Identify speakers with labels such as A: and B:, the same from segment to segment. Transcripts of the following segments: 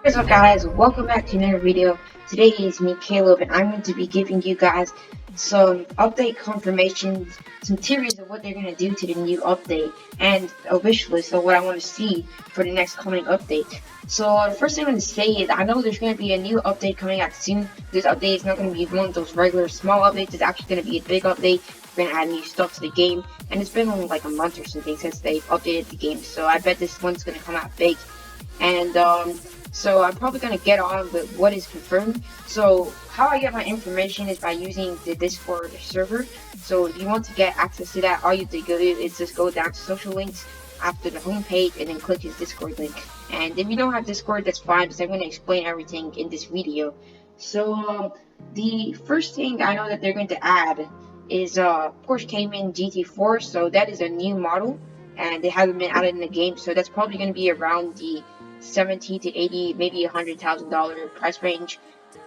A: What's up guys, welcome back to another video. Today is me Caleb and I'm going to be giving you guys some update confirmations, some theories of what they're going to do to the new update, and a wish list of what I want to see for the next coming update. So the first thing I'm going to say is I know there's going to be a new update coming out soon. This update is not going to be one of those regular small updates, it's actually going to be a big update. We're going to add new stuff to the game, and it's been only like a month or something since they've updated the game, so I bet this one's going to come out big. And so I'm probably going to get on with what is confirmed. So how I get my information is by using the Discord server. So if you want to get access to that, all you have to do is just go down to social links after the homepage and then click his Discord link. And if you don't have Discord, that's fine because I'm going to explain everything in this video. So the first thing I know that they're going to add is Porsche Cayman GT4. So that is a new model and they haven't been added in the game. So that's probably going to be around the 70 to 80, maybe $100,000 price range.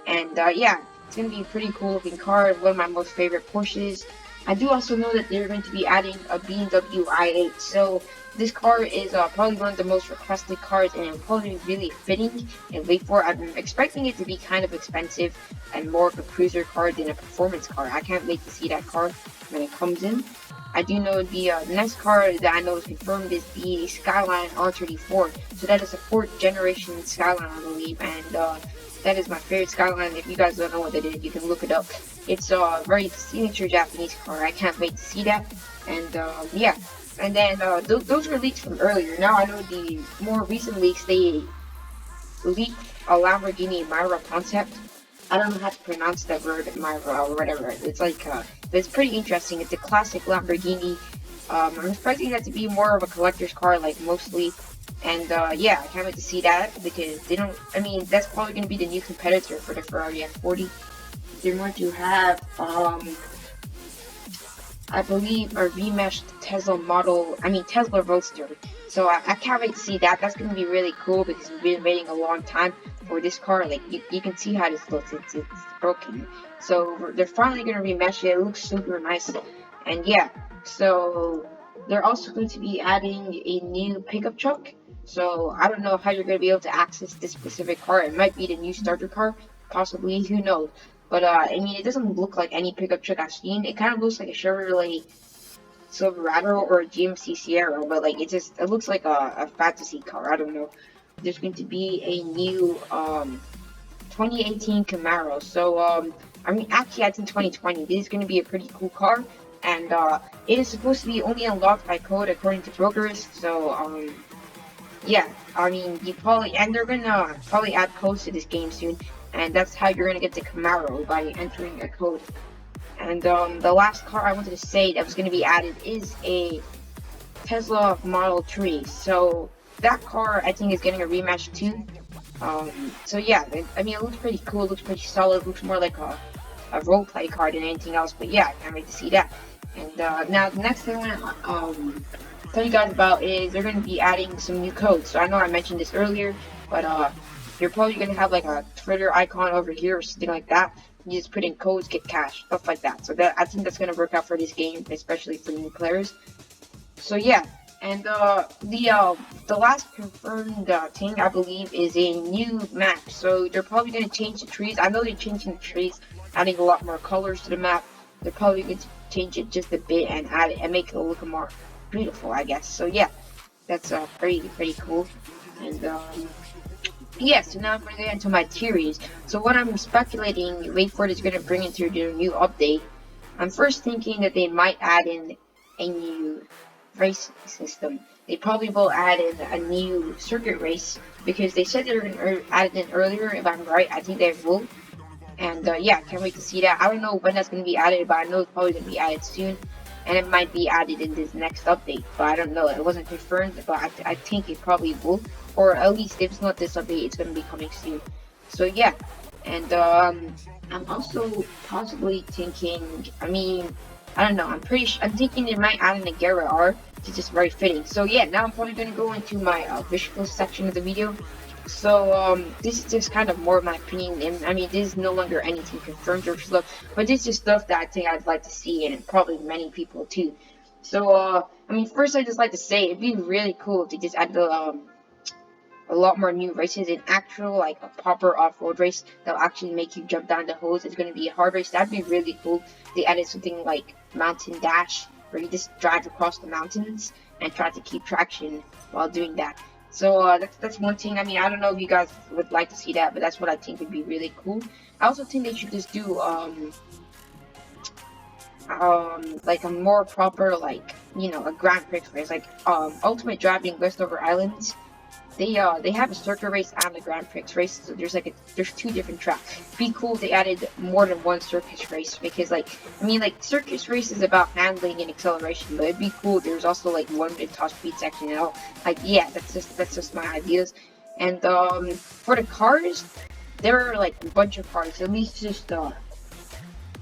A: And yeah, it's gonna be a pretty cool looking car, one of my most favorite Porsches. I do also know that they're going to be adding a BMW i8, so this car is probably one of the most requested cars, and it'll probably be really fitting in Wayfort. I'm expecting it to be kind of expensive and more of a cruiser car than a performance car. I can't wait to see that car when it comes in. I do know the next car that I know is confirmed is the Skyline R34. So that is a 4th generation Skyline, I believe, and that is my favorite Skyline. If you guys don't know what it is, you can look it up. It's a very signature Japanese car. I can't wait to see that. And yeah, and then those were leaks from earlier. Now I know the more recent leaks, they leaked a Lamborghini Myra concept. I don't know how to pronounce that word, Myra or whatever. It's like, it's pretty interesting. It's a classic Lamborghini. I'm expecting that to be more of a collector's car, like mostly. And yeah, I can't wait to see that because they don't. I mean, that's probably going to be the new competitor for the Ferrari F40. They're going to have, I believe, a remeshed Tesla Roadster. So I can't wait to see that. That's going to be really cool because we've been waiting a long time for this car. Like, you can see how this looks. It's broken. So they're finally going to remesh it. It looks super nice. And yeah, so they're also going to be adding a new pickup truck. So I don't know how you're going to be able to access this specific car. It might be the new starter car, possibly. Who knows? But I mean, it doesn't look like any pickup truck I've seen. It kind of looks like a Chevrolet Silverado or a GMC Sierra, but like it looks like a fantasy car. I don't know. There's going to be a new 2018 Camaro. So I mean, actually, it's in 2020. This is going to be a pretty cool car, and it is supposed to be only unlocked by code according to brokers. So yeah, I mean, they're gonna probably add codes to this game soon, and that's how you're gonna get the Camaro by entering a code. And the last car I wanted to say that was gonna be added is a Tesla Model 3. So that car I think is getting a rematch too. So yeah, I mean, it looks pretty cool. It looks pretty solid. It looks more like a roleplay car than anything else. But yeah, I can't wait to see that. And now the next thing I want to tell you guys about is they're going to be adding some new codes. So I know I mentioned this earlier, but you're probably going to have like a Twitter icon over here or something like that. You just put in codes, get cash, stuff like that. So that I think that's going to work out for this game, especially for new players. So yeah, and the last confirmed thing I believe is a new map. So they're probably going to change the trees. I know they're changing the trees, adding a lot more colors to the map. They're probably going to change it just a bit and add it and make it look more beautiful, I guess. So yeah, that's pretty cool. And yeah, so now I'm going to get into my theories. So what I'm speculating Wayfort is going to bring into their new update, I'm first thinking that they might add in a new race system. They probably will add in a new circuit race because they said they were going to add it in earlier. If I'm right, I think they will. And yeah, can't wait to see that. I don't know when that's going to be added, but I know it's probably going to be added soon. And it might be added in this next update, but I don't know. It wasn't confirmed, but I think it probably will. Or at least if it's not this update, it's going to be coming soon. So yeah, and I'm also possibly thinking, I mean, I don't know, I'm thinking they might add in a Gara R. It's just very fitting. So yeah, now I'm probably going to go into my visual section of the video. So this is just kind of more of my opinion, and I mean, this is no longer anything confirmed or stuff, but this is just stuff that I think I'd like to see, and probably many people too. So I mean, first I just like to say it'd be really cool if they just added a lot more new races, an actual like a proper off-road race that'll actually make you jump down the hose. It's going to be a hard race. That'd be really cool. They added something like Mountain Dash, where you just drive across the mountains and try to keep traction while doing that. So that's one thing. I mean, I don't know if you guys would like to see that, but that's what I think would be really cool. I also think they should just do like a more proper, like, you know, a Grand Prix race, like Ultimate Driving Westover Islands. They have a circuit race and a Grand Prix race, so there's two different tracks. It'd be cool if they added more than one circus race, because like, I mean, like, circus race is about handling and acceleration, but it'd be cool if there's also like one big top speed section, you know. Like, yeah, that's just my ideas. And for the cars, there are like a bunch of cars, at least just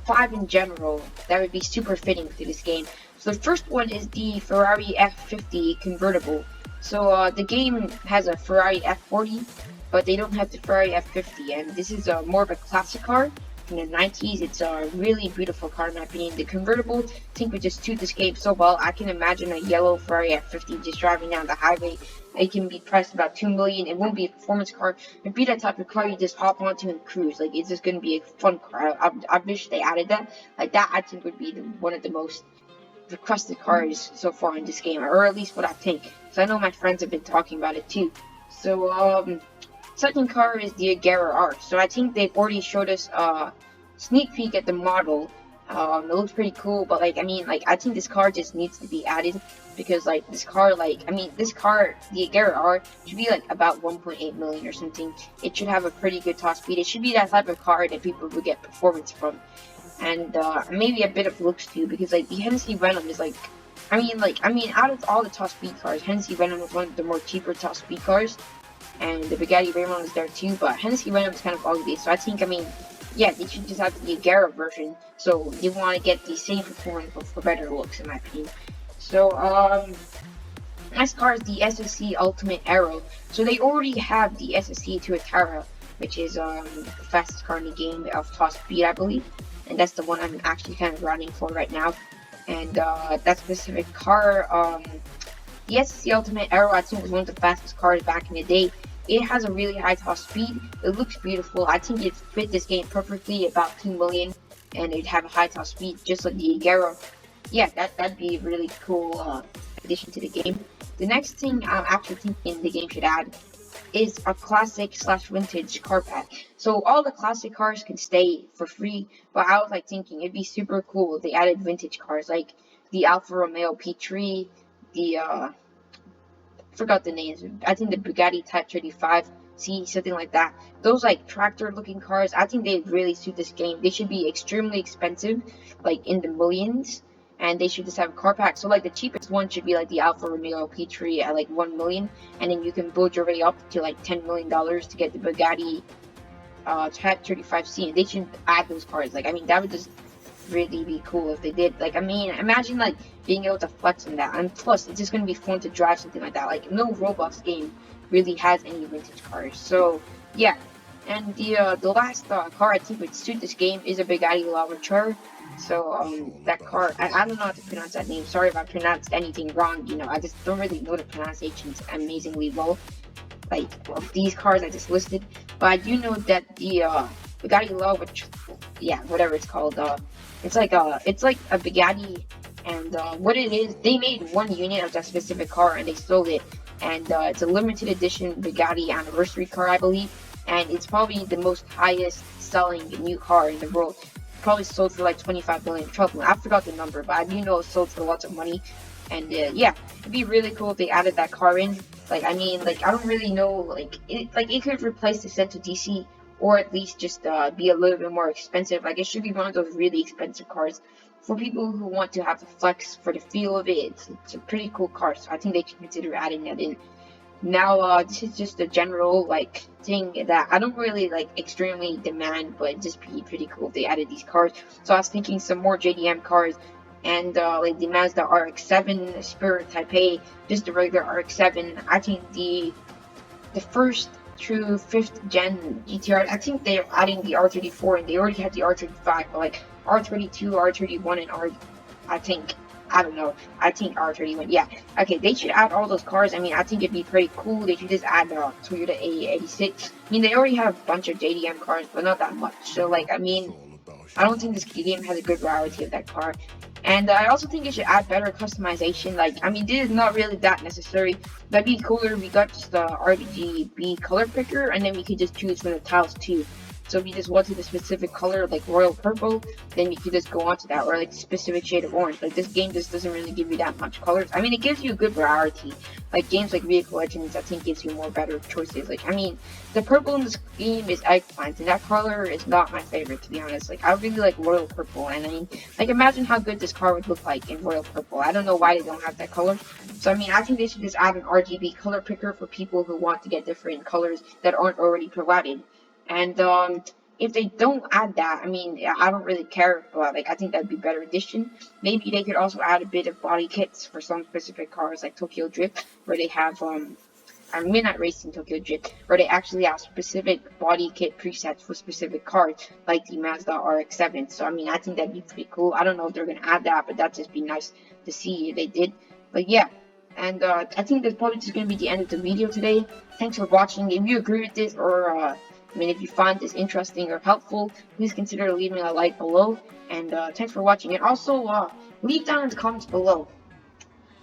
A: 5 in general that would be super fitting to this game. So the first one is the Ferrari F50 convertible. So the game has a Ferrari F40, but they don't have the Ferrari F50, and this is more of a classic car from the 90s. It's a really beautiful car in my opinion. The convertible, I think, would just suit this game so well. I can imagine a yellow Ferrari F50 just driving down the highway. It can be priced about $2 million. It won't be a performance car. It'd be that type of car you just hop onto and cruise. Like, it's just going to be a fun car. I wish they added that. Like, that I think would be one of the most requested cars so far in this game, or at least what I think. So I know my friends have been talking about it too. So second car is the Agera R. So I think they've already showed us a sneak peek at the model. It looks pretty cool, but like, I mean, like, I think this car just needs to be added, because like this car, like, I mean, this car, the Agera R, should be like about 1.8 million or something. It should have a pretty good top speed. It should be that type of car that people would get performance from, and maybe a bit of looks too, because like the Hennessy Venom is like, I mean, out of all the top speed cars, Hennessy Venom is one of the more cheaper top speed cars, and the Bugatti Veyron is there too, but Hennessy Venom is kind of ugly, so I think, I mean, yeah, they should just have the Agera version, so you want to get the same performance but for better looks, in my opinion. So, next car is the SSC Ultimate Aero. So they already have the SSC Tuatara, which is the fastest car in the game of top speed, I believe, and that's the one I'm actually kind of running for right now. And that specific car, the SSC Ultimate Aero, I think was one of the fastest cars back in the day. It has a really high top speed. It looks beautiful. I think it fit this game perfectly, about 2 million, and it'd have a high top speed, just like the Agera. Yeah, that'd be a really cool addition to the game. The next thing I'm actually thinking the game should add is a classic / vintage car pack. So all the classic cars can stay for free, but I was like thinking it'd be super cool if they added vintage cars, like the Alfa Romeo P3, the forgot the names. I think the Bugatti Type 35C, something like that. Those like tractor looking cars, I think they really suit this game. They should be extremely expensive, like in the millions, and they should just have a car pack. So like the cheapest one should be like the Alfa Romeo P3 at like 1 million, and then you can build your way up to like $10 million to get the Bugatti Type 35C, and they should add those cars. Like, I mean, that would just really be cool if they did. Like, I mean, imagine like being able to flex on that, and plus it's just gonna be fun to drive something like that. Like, no Roblox game really has any vintage cars. So yeah, and the last car I think would suit this game is a Bugatti Lavachar. So that car, I don't know how to pronounce that name. Sorry if I pronounced anything wrong. You know, I just don't really know the pronunciations amazingly well, like of these cars I just listed. But I do know that the Bugatti Lavachar, yeah, whatever it's called, it's like a Bugatti, and what it is, they made one unit of that specific car and they sold it, and it's a limited edition Bugatti anniversary car, I believe, and it's probably the most highest selling new car in the world. Probably sold for like 25 million, 12 million. I forgot the number, but I do know it sold for lots of money. And yeah, it'd be really cool if they added that car in. Like, I mean, like, I don't really know, like it could replace the Sento DC, or at least just be a little bit more expensive. Like, it should be one of those really expensive cars for people who want to have the flex for the feel of it. It's a pretty cool car, so I think they should consider adding that in. Now, this is just a general, like, thing that I don't really, like, extremely demand, but it'd just be pretty cool if they added these cars. So I was thinking some more JDM cars, and, like, the Mazda RX-7, Spirit Type A, just the regular RX-7. I think the first through 5th gen GTR, I think they're adding the R34, and they already had the R35, but, like, R32, R31, and I think I don't know. I think R31. Yeah. Okay, they should add all those cars. I mean, I think it'd be pretty cool. They should just add the Toyota A86. I mean, they already have a bunch of JDM cars, but not that much. So, like, I mean, I don't think this game has a good variety of that car. And I also think it should add better customization. Like, I mean, this is not really that necessary. That'd be cooler if we got just the RGB color picker, and then we could just choose from the tiles too. So if you just wanted a specific color, like royal purple, then you could just go on to that, or like specific shade of orange. Like this game just doesn't really give you that much colors. I mean, it gives you a good variety. Like games like Vehicle Legends, I think gives you more better choices. Like, I mean, the purple in this game is eggplant, and that color is not my favorite, to be honest. Like, I really like royal purple, and I mean, like, imagine how good this car would look like in royal purple. I don't know why they don't have that color. So, I mean, I think they should just add an RGB color picker for people who want to get different colors that aren't already provided. And if they don't add that, I mean, I don't really care, but like I think that'd be better addition. Maybe they could also add a bit of body kits for some specific cars, like Tokyo Drift, where they have I'm Midnight Racing Tokyo Drift, where they actually have specific body kit presets for specific cars, like the Mazda RX-7. So I mean, I think that'd be pretty cool. I don't know if they're gonna add that, but that'd just be nice to see if they did. But yeah. And I think that's probably just going to be the end of the video today. Thanks for watching. If you agree with this, or I mean, if you find this interesting or helpful, please consider leaving a like below. And thanks for watching. And also, leave down in the comments below,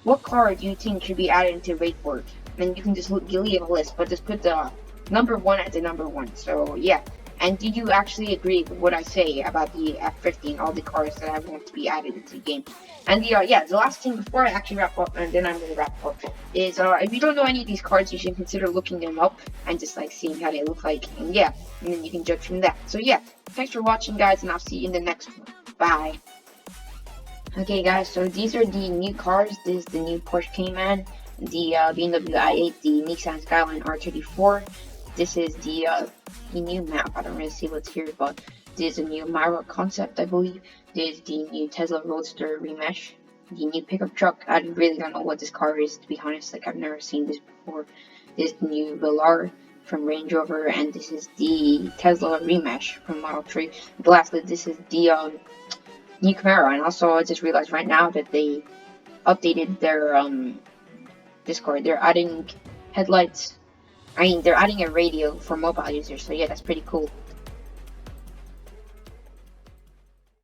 A: what car do you think should be added into Wayfort? And you can just leave a list, but just put the number 1 at the number 1. So yeah. And did you actually agree with what I say about the F50 and all the cars that I want to be added into the game? And the last thing before I actually wrap up, and then I'm gonna wrap up, is if you don't know any of these cards, you should consider looking them up and just like seeing how they look like, and yeah, and then you can judge from that. So yeah, thanks for watching, guys, and I'll see you in the next one. Bye. Okay, guys, so these are the new cars. This is the new Porsche Cayman, the BMW i8, the Nissan Skyline R34. This is the new map. I don't really see what's here, but this is a new Myra concept, I believe. This is the new Tesla Roadster remesh, the new pickup truck. I really don't know what this car is, to be honest. Like, I've never seen this before. This is the new Velar from Range Rover, and this is the Tesla remesh from Model 3. And lastly, this is the new Camaro. And also, I just realized right now that they updated their Discord. They're adding headlights. I mean, they're adding a radio for mobile users, so yeah, that's pretty cool.